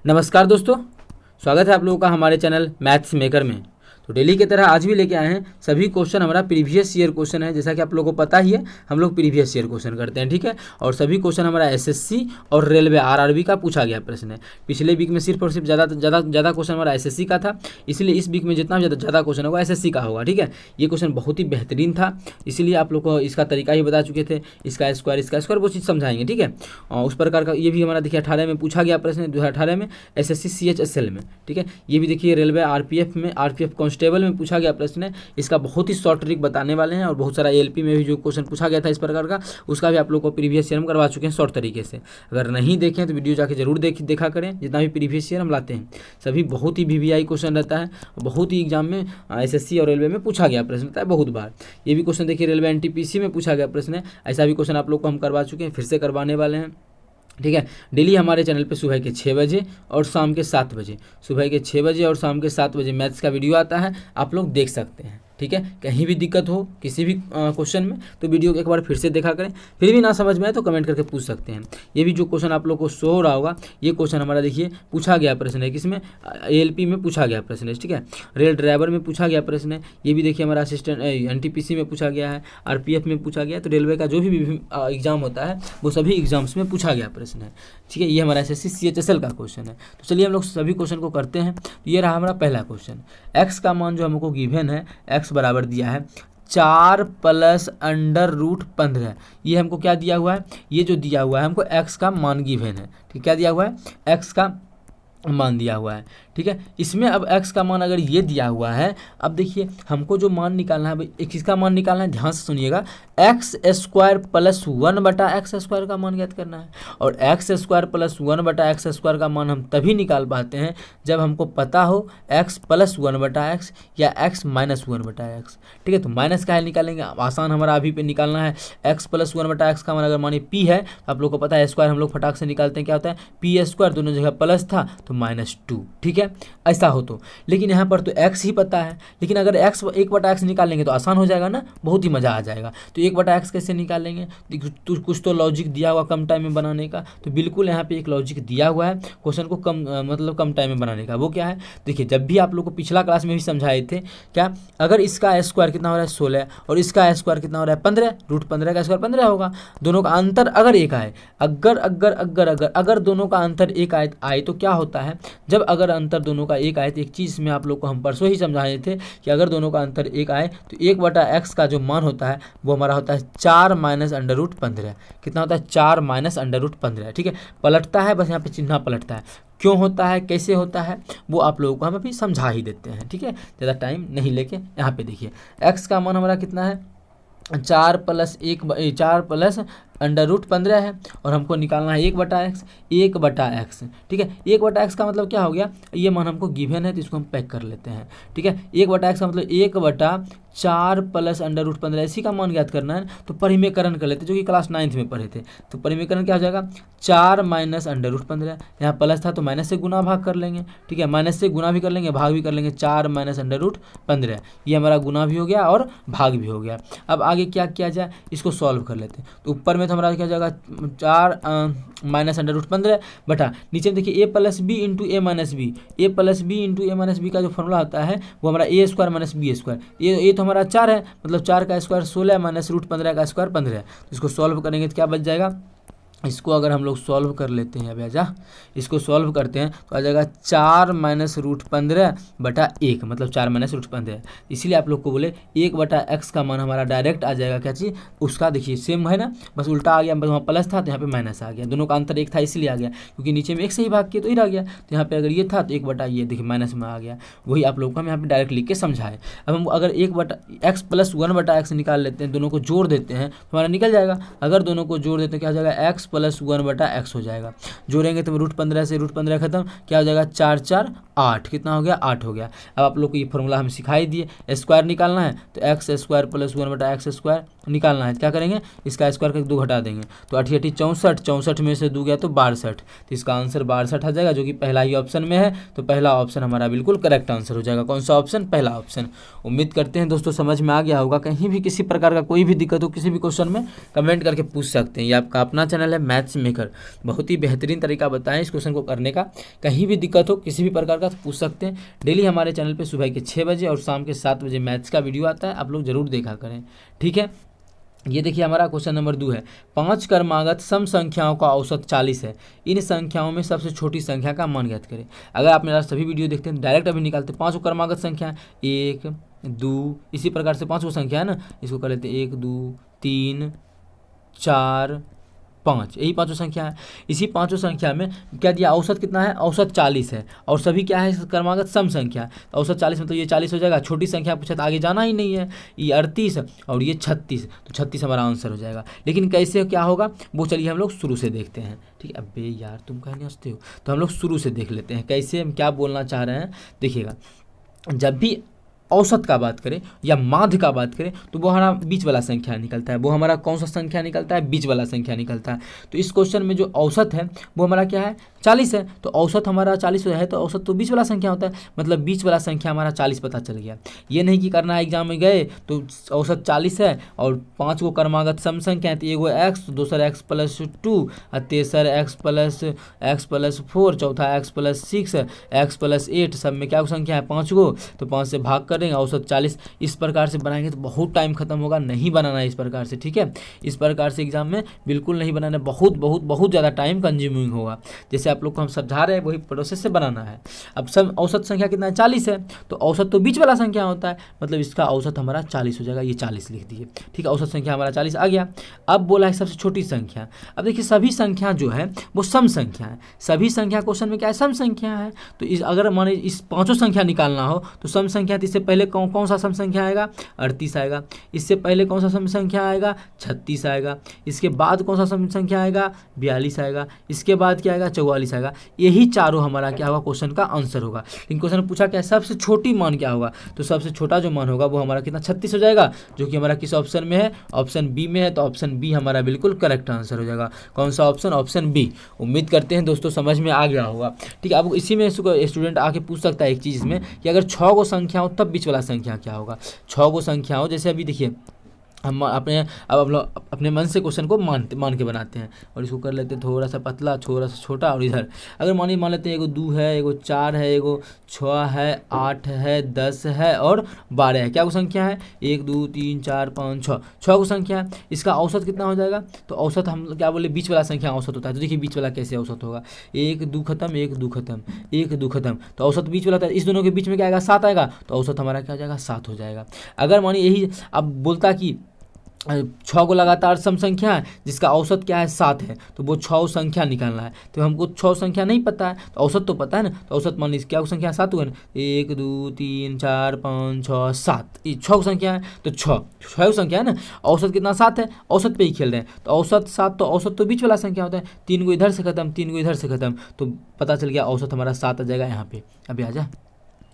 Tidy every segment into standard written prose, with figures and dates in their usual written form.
नमस्कार दोस्तों, स्वागत है आप लोगों का हमारे चैनल मैथ्स मेकर में। तो डेली की तरह आज भी लेके आए हैं सभी क्वेश्चन हमारा प्रीवियस ईयर क्वेश्चन है। जैसा कि आप लोगों को पता ही है, हम लोग प्रीवियस ईयर क्वेश्चन करते हैं, ठीक है। और सभी क्वेश्चन हमारा एसएससी और रेलवे आरआरबी का पूछा गया प्रश्न है। पिछले वीक में सिर्फ और सिर्फ ज़्यादा क्वेश्चन हमारा एसएससी का था, इसलिए इस वीक में जितना ज़्यादा क्वेश्चन होगा एसएससी का होगा, ठीक है। ये क्वेश्चन बहुत ही बेहतरीन था, इसीलिए आप लोग को इसका तरीका ही बता चुके थे। इसका स्क्वायर वो चीज़ समझाएंगे, ठीक है। और उस प्रकार का ये भी हमारा देखिए 18 में पूछा गया प्रश्न, 2018 में एसएससी CHSL में, ठीक है। ये भी देखिए रेलवे आरपीएफ कांस्टेबल में पूछा गया प्रश्न है। इसका बहुत ही शॉर्ट ट्रिक बताने वाले हैं। और बहुत सारा एलपी में भी जो क्वेश्चन पूछा गया था इस प्रकार का, उसका भी आप लोग को प्रीवियस ईयर हम करवा चुके हैं शॉर्ट तरीके से। अगर नहीं देखें तो वीडियो जाके जरूर देखा करें। जितना भी प्रीवियस ईयर हम लाते हैं सभी बहुत ही VVI क्वेश्चन रहता है, बहुत ही एग्जाम में एसएससी और रेलवे में पूछा गया प्रश्न रहता है बहुत बार। ये भी क्वेश्चन देखिए रेलवे NTPC में पूछा गया प्रश्न है। ऐसा भी क्वेश्चन आप लोग को हम करवा चुके हैं, फिर से करवाने वाले हैं, ठीक है। डेली हमारे चैनल पे सुबह के 6 बजे और शाम के 7 बजे, सुबह के 6 बजे और शाम के 7 बजे मैथ्स का वीडियो आता है, आप लोग देख सकते हैं, ठीक है। कहीं भी दिक्कत हो किसी भी क्वेश्चन में तो वीडियो को एक बार फिर से देखा करें। फिर भी ना समझ में आए तो कमेंट करके पूछ सकते हैं। ये भी जो क्वेश्चन आप लोग को शो हो रहा होगा, ये क्वेश्चन हमारा देखिए पूछा गया प्रश्न है, किसमें ALP में पूछा गया प्रश्न है, ठीक है। रेल ड्राइवर में पूछा गया प्रश्न है। ये भी देखिए हमारा असिस्टेंट NTPC में पूछा गया है, RPF में पूछा गया। तो रेलवे का जो भी एग्जाम होता है वो सभी एग्जाम्स में पूछा गया प्रश्न है, ठीक है। ये हमारा SSC CHSL का क्वेश्चन है। तो चलिए हम लोग सभी क्वेश्चन को करते हैं। तो ये रहा हमारा पहला क्वेश्चन। एक्स का मान जो हमको गिवन है, एक्स बराबर दिया है 4 + √15। ये हमको क्या दिया हुआ है, ये जो दिया हुआ है हमको एक्स का मान गिवन है, ठीक। क्या दिया हुआ है, एक्स का मान दिया हुआ है, ठीक है। इसमें अब x का मान अगर ये दिया हुआ है, अब देखिए हमको जो मान निकालना है, भाई किसका मान निकालना है, ध्यान से सुनिएगा। x² + 1/x² का मान ज्ञात करना है। और x² + 1/x² का मान हम तभी निकाल पाते हैं जब हमको पता हो x + 1/x या x - 1/x, ठीक है। तो माइनस का है निकालेंगे, आसान हमारा अभी पे निकालना है। x + 1/x का मान अगर मानिए p है, तो आप लोग को पता है स्क्वायर हम लोग फटाक से निकालते हैं, क्या होता है p², दोनों जगह प्लस था तो -2, ठीक है। ऐसा हो तो, लेकिन यहाँ पर तो x ही पता है, लेकिन अगर x 1/x निकाल लेंगे तो आसान हो जाएगा ना, बहुत ही मज़ा आ जाएगा। तो 1/x कैसे निकालेंगे, तो कुछ तो लॉजिक दिया हुआ कम टाइम में बनाने का। तो बिल्कुल यहाँ पे एक लॉजिक दिया हुआ है क्वेश्चन को कम टाइम में बनाने का। वो क्या है, देखिए जब भी आप लोग को पिछला क्लास में भी समझाए थे, क्या अगर इसका स्क्वायर कितना हो रहा है 16 और इसका स्क्वायर कितना हो रहा है 15, √15 का स्क्वायर 15 होगा। दोनों का अंतर अगर एक आए, अगर दोनों का अंतर एक आए तो क्या होता है, जब अगर अंतर दोनों का एक आए तो एक चीज़ में आप लोग को हम परसों ही समझाए थे कि अगर दोनों का अंतर एक आए तो 1/x का जो मान होता है वो हमारा होता है 4 - √15। कितना होता है, 4 - √15, ठीक है। पलटता है, बस यहाँ पे चिन्ह पलटता है। क्यों होता है, कैसे होता है, वो आप लोगों को हम अभी समझा ही देते हैं, ठीक है। ज़्यादा टाइम नहीं लेके यहाँ पे देखिए x का मान हमारा कितना है, 4 + √15 है। और हमको निकालना है 1/x, ठीक है। 1/x का मतलब क्या हो गया, ये मान हमको गिवन है तो इसको हम पैक कर लेते हैं, ठीक है। 1/x का मतलब 1/4 + √15, इसी का मान ज्ञात करना है। तो परिमेयकरण कर लेते हैं, जो कि क्लास 9th में पढ़े थे। तो परिमेयकरण क्या हो जाएगा, 4 - √15, यहाँ प्लस था तो माइनस से गुना भाग कर लेंगे, ठीक है। माइनस से गुना भी कर लेंगे, भाग भी कर लेंगे। 4 - √15, ये हमारा गुना भी हो गया और भाग भी हो गया। अब आगे क्या किया जाए, इसको सॉल्व कर लेते हैं। तो ऊपर में तो हमारा क्या हो जाएगा 4 - √15 बटा नीचे में देखिए a + b × a - b, a + b × a - b का जो फॉर्मूला होता है वो हमारा a² - b²। ये तो हमारा 4 है, मतलब 4 का स्क्वायर 16 - √15 का स्क्वायर 15। तो इसको सॉल्व करेंगे तो क्या बच जाएगा, इसको अगर हम लोग सॉल्व कर लेते हैं, अभी आजा इसको सॉल्व करते हैं तो आ जाएगा 4 - √15 बटा 1, मतलब 4 - √15। इसीलिए आप लोग को बोले 1/x का मान हमारा डायरेक्ट आ जाएगा, क्या चीज़ उसका, देखिए सेम है ना, बस उल्टा आ गया, बस वहाँ प्लस था तो यहाँ पे माइनस आ गया। दोनों का अंतर एक था इसलिए आ गया, क्योंकि नीचे में 1 से ही भाग किया तो इधर आ गया। तो यहाँ पे अगर ये था तो 1/, ये देखिए माइनस में आ गया। वही आप लोग को हम यहाँ पे डायरेक्ट लिख के समझाए। अब हम अगर 1/x + 1/x निकाल लेते हैं, दोनों को जोड़ देते हैं तो हमारा निकल जाएगा। अगर दोनों को जोड़ देते हैं क्या हो जाएगा, x + 1/x हो जाएगा। जोड़ेंगे तो √15 से √15 खत्म, क्या हो जाएगा 4 - 4 8, कितना हो गया 8 हो गया। अब आप लोग को ये फॉर्मूला हम सिखाई दिए, स्क्वायर निकालना है तो x square plus 1/x square निकालना है। क्या करेंगे, इसका स्क्वायर करके 2 घटा देंगे तो 8 8 64, 64 में से 2 गया तो 62, तो इसका आंसर 62 आ जाएगा, जो कि पहला ही ऑप्शन में है। तो पहला ऑप्शन हमारा बिल्कुल करेक्ट आंसर हो जाएगा। कौन सा ऑप्शन, पहला ऑप्शन। उम्मीद करते हैं दोस्तों समझ में आ गया होगा। कहीं भी किसी प्रकार का कोई भी दिक्कत हो किसी भी क्वेश्चन में कमेंट करके पूछ सकते हैं। ये आपका अपना चैनल है मैथ्स मेकर, बहुत ही बेहतरीन तरीका बताएं इस क्वेश्चन को करने का। कहीं भी दिक्कत हो किसी भी प्रकार का तो पूछ सकते हैं। डेली हमारे चैनल पे सुबह के 6 बजे और शाम के 7 बजे मैथ्स का वीडियो आता है, आप लोग जरूर देखा करें, ठीक है। ये देखिए हमारा क्वेश्चन नंबर 2 है, 5 क्रमागत सम संख्याओं का औसत 40 है, इन संख्याओं में सबसे छोटी संख्या का मान ज्ञात करें। अगर आप मेरा सभी वीडियो देखते हैं डायरेक्ट अभी निकालते, 5 क्रमागत संख्या 1 2, इसी प्रकार से 5 संख्या है ना, इसको कर लेते 1 2 3 4 5, यही 5 संख्या है। इसी 5 संख्या में क्या दिया, औसत कितना है, औसत 40 है और सभी क्या है क्रमागत सम संख्या। तो औसत 40 मतलब ये 40 हो जाएगा। छोटी संख्या पूछा तो आगे जाना ही नहीं है, ये 38 और ये 36, तो 36 हमारा आंसर हो जाएगा। लेकिन कैसे क्या होगा वो चलिए हम लोग शुरू से देखते हैं, ठीक है। अबे यार तुम कहने हंसते हो, तो हम लोग शुरू से देख लेते हैं कैसे हम क्या बोलना चाह रहे हैं। देखिएगा, जब भी औसत का बात करें या माध्य का बात करें तो वो हमारा बीच वाला संख्या निकलता है। वो हमारा कौन सा संख्या निकलता है, बीच वाला संख्या निकलता है। तो इस क्वेश्चन में जो औसत है वो हमारा क्या है, 40 है। तो औसत हमारा 40 है, तो औसत तो बीच वाला संख्या होता है, मतलब बीच वाला संख्या हमारा 40 पता चल गया। ये नहीं कि करना है एग्जाम में गए तो औसत 40 है और 5 को क्रमागत सम संख्या है, तो एगो एक्स, दूसरा एक्स प्लस 2 और तेसर एक्स प्लस 4, चौथा एक्स प्लस 6, एक्स प्लस 8, सब में क्या संख्या है 5 गो, तो 5 से भाग कर देंगे, औसत 40। इस प्रकार से बनाएंगे तो बहुत टाइम खत्म होगा, नहीं बनाना है इस प्रकार से, ठीक है। इस प्रकार से एग्जाम में बिल्कुल नहीं बनाना, बहुत बहुत बहुत ज़्यादा टाइम कंज्यूमिंग होगा। जैसे आप लोग को हम समझा रहे हैं वही प्रोसेस से बनाना है। अब सब औसत संख्या कितना है, 40 है, तो औसत तो बीच वाला संख्या होता है, मतलब इसका औसत हमारा 40 हो जाएगा। ये 40 लिख दिए, ठीक है। औसत संख्या हमारा 40 आ गया। अब बोला है सबसे छोटी संख्या। अब देखिए सभी संख्या जो है वो सम संख्या है, सभी संख्या क्वेश्चन में क्या है, सम संख्या है। तो इस अगर माने इस 5 संख्या निकालना हो तो सम संख्या, तो इससे पहले कौन सा सम संख्या आएगा, 38 आएगा। इससे पहले कौन सा सम संख्या आएगा, 36 आएगा। इसके बाद कौन सा सम संख्या आएगा, 42 आएगा। इसके बाद क्या आएगा, 44 आएगा। यही चारों हमारा क्या होगा, क्वेश्चन का आंसर होगा। लेकिन क्वेश्चन पूछा क्या, सबसे छोटी मान क्या होगा, तो सबसे छोटा जो मान होगा वो हमारा कितना, 36 हो जाएगा, जो कि हमारा किस ऑप्शन में है, ऑप्शन बी में है। तो ऑप्शन बी हमारा बिल्कुल करेक्ट आंसर हो जाएगा। कौन सा ऑप्शन, ऑप्शन बी। उम्मीद करते हैं दोस्तों समझ में आ गया होगा, ठीक है। अब इसी में स्टूडेंट आके पूछ सकता है एक चीज़ में कि अगर 6 गो संख्या हो तब बीच वाला संख्या क्या होगा। 6 गो संख्या हो, जैसे अभी देखिए हम अपने मन से क्वेश्चन को मान के बनाते हैं और इसको कर लेते हैं थोड़ा सा पतला, थोड़ा सा छोटा। और इधर अगर मान लेते हैं एगो 2 है, एगो 4 है, एगो 6 है, 8 है, 10 है और 12 है। क्या को संख्या है, 1 2 3 4 5 6, 6 को संख्या है। इसका औसत कितना हो जाएगा, तो औसत हम क्या बोले, बीच वाला संख्या औसत होता है। तो देखिए बीच वाला कैसे औसत होगा, 1 2 खत्म, 1 2 खत्म, 1 2 खत्म, तो औसत बीच वाला था। इस दोनों के बीच में क्या आएगा, 7 आएगा, तो औसत हमारा क्या हो जाएगा, 7 हो जाएगा। अगर मानिए यही अब बोलता कि 6 को लगातार सम संख्या है जिसका औसत क्या है, 7 है, तो वो 6 संख्या निकालना है। तो हमको 6 संख्या नहीं पता है, तो औसत तो पता है ना, तो औसत मान लीजिए क्या संख्या 7 हुआ ना, 1 2 3 4 5 6 7, ये 6 संख्या है। तो 6 संख्या है ना, औसत कितना 7 है, औसत पे ही खेल रहे हैं। तो औसत 7, तो औसत तो बीच वाला संख्या होता है, 3 को इधर से खत्म, 3 को इधर से खत्म, तो पता चल गया औसत हमारा 7 आ जाएगा यहाँ पे। अभी आ जा,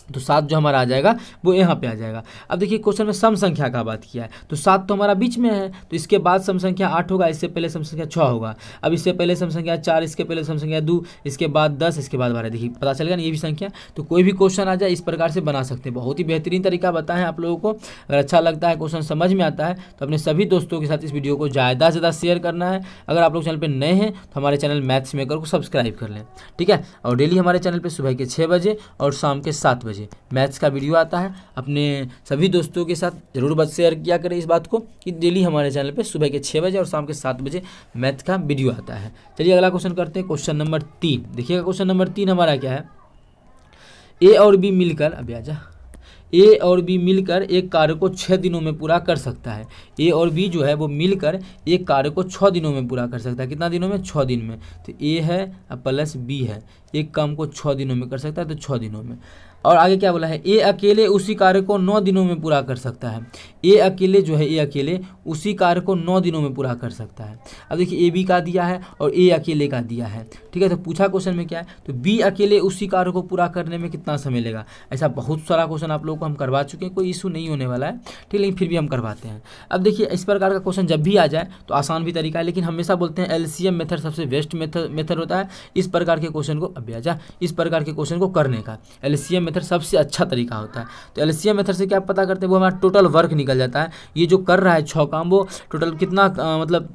तो 7 जो हमारा आ जाएगा वो यहाँ पे आ जाएगा। अब देखिए क्वेश्चन में सम संख्या का बात किया है, तो 7 तो हमारा बीच में है, तो इसके बाद सम संख्या 8 होगा, इससे पहले सम संख्या 6 होगा। अब इससे पहले सम संख्या 4, इसके पहले सम संख्या 2, इसके बाद 10, इसके बाद 12। देखिए पता चल गया ना ये भी संख्या। तो कोई भी क्वेश्चन आ जाए इस प्रकार से बना सकते हैं। बहुत ही बेहतरीन तरीका बताएं आप लोगों को। अगर अच्छा लगता है, क्वेश्चन समझ में आता है, तो अपने सभी दोस्तों के साथ इस वीडियो को ज़्यादा से ज़्यादा शेयर करना है। अगर आप लोग चैनल पर नए हैं तो हमारे चैनल मैथ्स मेकर को सब्सक्राइब कर लें, ठीक है। और डेली हमारे चैनल पर सुबह के 6 बजे और शाम के 7 बजे मैथ्स का वीडियो आता है। अपने सभी दोस्तों के साथ जरूर बस शेयर किया करें इस बात को कि डेली हमारे चैनल पे सुबह के 6 बजे और शाम के 7 बजे मैथ का वीडियो आता है। चलिए अगला क्वेश्चन करते हैं, क्वेश्चन नंबर 3। देखिएगा क्वेश्चन नंबर 3 हमारा क्या है, ए और बी मिलकर, अभी आजा, ए और बी मिलकर एक कार्य को 6 दिनों में पूरा कर सकता है। ए और बी जो है वो मिलकर एक कार्य को 6 दिनों में पूरा कर सकता है। कितना दिनों में, 6 दिन में। तो ए है प्लस बी है, एक काम को 6 दिनों में कर सकता है, तो 6 दिनों में। और आगे क्या बोला है, ए अकेले उसी कार्य को 9 दिनों में पूरा कर सकता है। ए अकेले जो है, ए अकेले उसी कार्य को 9 दिनों में पूरा कर सकता है। अब देखिए ए बी का दिया है और ए अकेले का दिया है, ठीक है। तो पूछा क्वेश्चन में क्या है, तो बी अकेले उसी कार्य को पूरा करने में कितना समय लेगा। ऐसा बहुत सारा क्वेश्चन आप लोगों को हम करवा चुके हैं, कोई इशू नहीं होने वाला है, ठीक है, लेकिन फिर भी हम करवाते हैं। अब देखिए इस प्रकार का क्वेश्चन जब भी आ जाए तो आसान भी तरीका है, लेकिन हमेशा बोलते हैं एलसीएम मेथड सबसे बेस्ट मेथड होता है इस प्रकार के क्वेश्चन को, अब जा इस प्रकार के क्वेश्चन को करने का। एलसीएम मेथड सबसे अच्छा तरीका होता है। तो एलसीएम मेथड से क्या पता करते हैं, वो हमारा टोटल वर्क निकल जाता है। ये जो कर रहा है 6 काम, वो टोटल कितना मतलब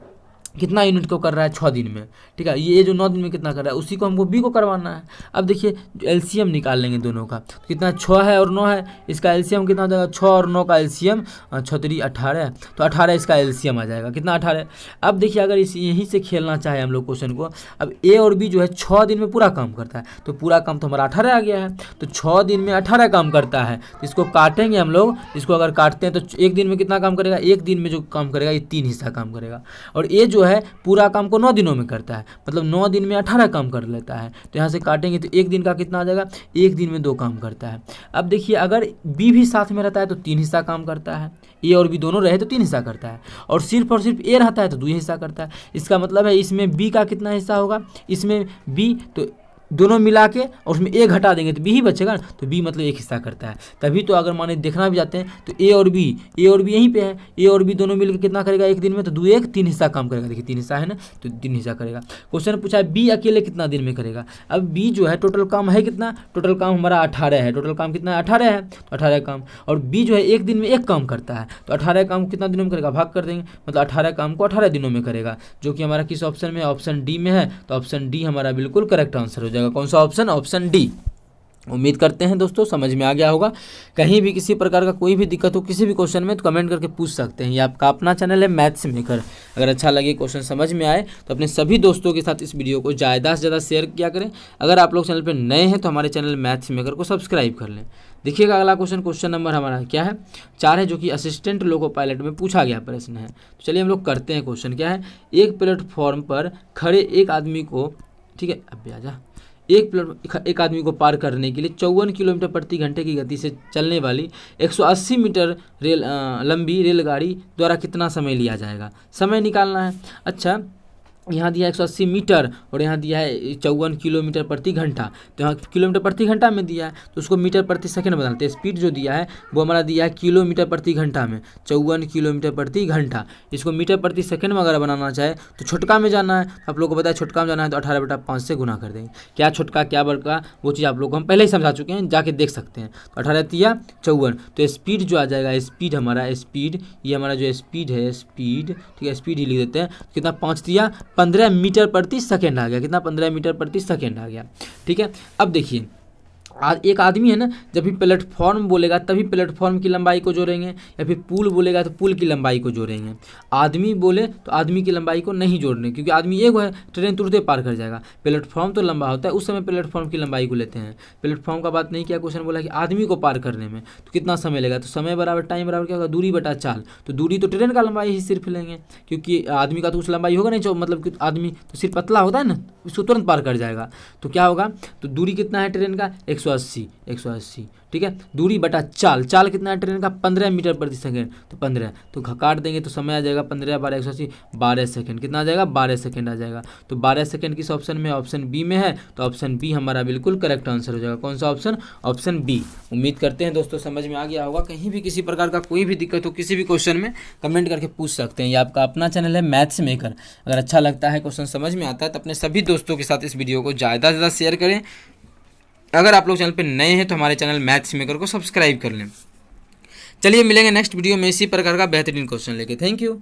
कितना यूनिट को कर रहा है 6 दिन में, ठीक है। ये जो 9 दिन में कितना कर रहा है, उसी को हमको बी को करवाना है। अब देखिए एलसीएम निकाल लेंगे दोनों का, तो कितना 6 है और 9 है, इसका एलसीएम कितना हो जाएगा, 6 और 9 का एलसीएम 6 3 18, तो 18 इसका एलसीएम आ जाएगा, कितना 18। अब देखिए अगर इस यहीं से खेलना चाहे हम लोग क्वेश्चन को, अब ए और बी जो है 6 दिन में पूरा काम करता है, तो पूरा काम तो हमारा 18 आ गया है। तो 6 दिन में 18 काम करता है, तो इसको काटेंगे हम लोग। इसको अगर काटते हैं तो एक दिन में कितना काम करेगा, एक दिन में जो काम करेगा ये 3 हिस्सा काम करेगा। और ये जो है पूरा काम को 9 दिनों में करता है, मतलब 9 दिन में 18 काम कर लेता है। तो यहाँ से काटेंगे तो एक दिन का कितना आ जाएगा, एक दिन में 2 काम करता है। अब देखिए अगर बी भी साथ में रहता है तो 3 हिस्सा काम करता है, ए और बी दोनों रहे तो 3 हिस्सा करता है, और सिर्फ ए रहता है तो 2 हिस्सा करता है। इसका मतलब है इसमें बी का कितना हिस्सा होगा, इसमें बी तो दोनों मिला के और उसमें ए घटा देंगे तो बी ही बचेगा ना, तो बी मतलब एक हिस्सा करता है। तभी तो अगर माने देखना भी जाते हैं तो ए और बी यहीं पे है, ए और बी दोनों मिलकर कितना करेगा एक दिन में, तो 2 1 3 हिस्सा काम करेगा। देखिए 3 हिस्सा है ना, तो 3 हिस्सा करेगा। क्वेश्चन पूछा है बी अकेले कितना दिन में करेगा। अब बी जो है टोटल काम है कितना, टोटल काम हमारा 18 है, टोटल काम कितना है 18 है, तो 18 काम। और बी जो है एक दिन में एक काम करता है, तो 18 काम कितना दिनों में करेगा, भाग कर देंगे, मतलब 18 काम को 18 दिनों में करेगा, जो कि हमारा किस ऑप्शन में, ऑप्शन डी में है। तो ऑप्शन डी हमारा बिल्कुल करेक्ट आंसर हो जाएगा। कौन सा ऑप्शन, ऑप्शन डी। उम्मीद करते हैं दोस्तों समझ में आ गया होगा। कहीं भी किसी प्रकार का कोई भी दिक्कत हो किसी भी क्वेश्चन में तो कमेंट करके पूछ सकते हैं। ये आपका अपना चैनल है मैथ्स मेकर। अगर अच्छा लगे, क्वेश्चन समझ में आए तो अपने सभी दोस्तों के साथ इस वीडियो को ज़्यादा से ज़्यादा शेयर किया करें। अगर आप लोग चैनल पर नए हैं तो हमारे चैनल मैथ्स मेकर को सब्सक्राइब कर लें। देखिएगा अगला क्वेश्चन नंबर हमारा क्या है, 4 है, जो कि असिस्टेंट लोको पायलट में पूछा गया प्रश्न है। तो चलिए हम लोग करते हैं। क्वेश्चन क्या है, एक प्लेटफॉर्म पर खड़े एक आदमी को, ठीक है अब आ जा, एक आदमी को पार करने के लिए 54 किलोमीटर प्रति घंटे की गति से चलने वाली 180 मीटर लंबी रेलगाड़ी द्वारा कितना समय लिया जाएगा, समय निकालना है। अच्छा यहाँ दिया है 180 मीटर और यहाँ दिया है 54 किलोमीटर प्रति घंटा, तो यहाँ किलोमीटर प्रति घंटा में दिया है तो उसको मीटर प्रति सेकंड बदलते हैं। स्पीड जो दिया है वो हमारा दिया है किलोमीटर प्रति घंटा में, 54 किलोमीटर प्रति घंटा। इसको मीटर प्रति सेकंड में अगर बनाना चाहे तो छोटका में जाना है। आप लोग को पता है छोटका में जाना है तो 18/5 से गुना कर देंगे। क्या छोटका क्या बड़का वो चीज़ आप लोग को हम पहले ही समझा चुके हैं, जाके देख सकते हैं। तो 18 तिया 54, तो स्पीड जो आ जाएगा, स्पीड हमारा स्पीड, ये हमारा जो स्पीड है स्पीड, ठीक है स्पीड ही लिख देते हैं। कितना 5 तिया 15 मीटर प्रति सेकेंड आ गया, कितना 15 मीटर प्रति सेकेंड आ गया, ठीक है। अब देखिए एक आदमी है ना, जब भी प्लेटफॉर्म बोलेगा तभी प्लेटफॉर्म की लंबाई को जोड़ेंगे, या फिर पुल बोलेगा तो पुल की लंबाई को जोड़ेंगे। आदमी बोले तो आदमी की लंबाई को नहीं जोड़ने, क्योंकि आदमी एक है, ट्रेन तुरंत पार कर जाएगा। प्लेटफॉर्म तो लंबा होता है, उस समय प्लेटफॉर्म की लंबाई को लेते हैं। प्लेटफॉर्म का बात नहीं किया, क्वेश्चन बोला कि आदमी को पार करने में तो कितना समय लगेगा, तो समय बराबर टाइम बराबर क्या होगा, दूरी बटा चाल। तो दूरी तो ट्रेन का लंबाई ही सिर्फ लेंगे, क्योंकि आदमी का तो उस लंबाई होगा नहीं, जो मतलब कि आदमी तो सिर्फ पतला होता है ना, उसको तुरंत पार कर जाएगा। तो क्या होगा, तो दूरी कितना है ट्रेन का 180, ठीक है। दूरी बटा चाल, चाल कितना है ट्रेन का 15 मीटर प्रति सेकंड, तो 15 तो काट देंगे तो समय आ जाएगा 15 12 180 12 सेकंड, कितना आ जाएगा 12 सेकंड आ जाएगा। तो 12 सेकंड किस ऑप्शन में, ऑप्शन बी में है। तो ऑप्शन बी हमारा बिल्कुल करेक्ट आंसर हो जाएगा। कौन सा ऑप्शन, ऑप्शन बी। उम्मीद करते हैं दोस्तों समझ में आ गया होगा। कहीं भी किसी प्रकार का कोई भी दिक्कत हो किसी भी क्वेश्चन में कमेंट करके पूछ सकते हैं। ये आपका अपना चैनल है मैथ्स मेकर। अगर अच्छा लगता है, क्वेश्चन समझ में आता है तो अपने सभी दोस्तों के साथ इस वीडियो को ज़्यादा से ज़्यादा शेयर करें। अगर आप लोग चैनल पे नए हैं तो हमारे चैनल मैथ्स मेकर को सब्सक्राइब कर लें। चलिए मिलेंगे नेक्स्ट वीडियो में इसी प्रकार का बेहतरीन क्वेश्चन लेके। Thank you.